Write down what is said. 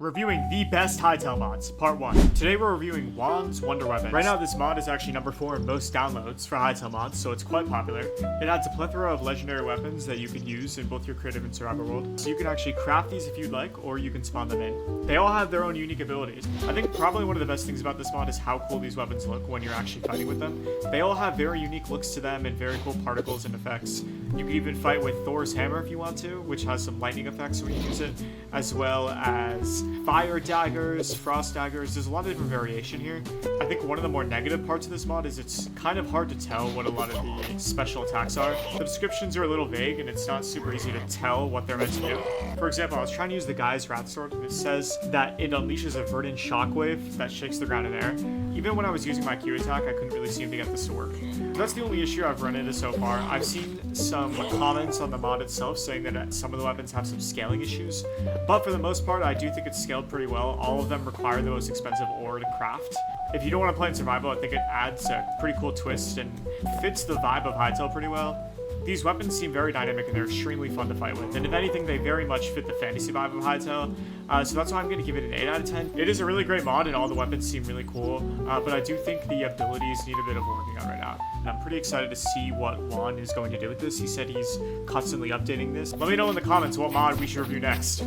Reviewing the best Hytale mods, part 1. Today we're reviewing Juan's Wonder Weapons. Right now this mod is actually number 4 in most downloads for Hytale mods, so it's quite popular. It adds a plethora of legendary weapons that you can use in both your creative and survival world. So you can actually craft these if you'd like, or you can spawn them in. They all have their own unique abilities. I think probably one of the best things about this mod is how cool these weapons look when you're actually fighting with them. They all have very unique looks to them and very cool particles and effects. You can even fight with Thor's hammer if you want to, which has some lightning effects when you use it, as well as fire daggers, frost daggers. There's a lot of different variation here. I think one of the more negative parts of this mod is it's kind of hard to tell what a lot of the special attacks are. The descriptions are a little vague and it's not super easy to tell what they're meant to do. For example, I was trying to use the guy's wrath sword and it says that it unleashes a verdant shockwave that shakes the ground in air. Even when I was using my Q attack, I couldn't really seem to get this to work. That's the only issue I've run into so far. I've seen some comments on the mod itself saying that some of the weapons have some scaling issues, but for the most part, I do think it's scaled pretty well. All of them require the most expensive ore to craft. If you don't want to play in survival, I think it adds a pretty cool twist and fits the vibe of Hytale pretty well. These weapons seem very dynamic and they're extremely fun to fight with, and if anything, they very much fit the fantasy vibe of Hytale, so that's why I'm going to give it an 8 out of 10. It is a really great mod and all the weapons seem really cool, but I do think the abilities need a bit of working on right now. And I'm pretty excited to see what Juan is going to do with this. He said he's constantly updating this. Let me know in the comments what mod we should review next.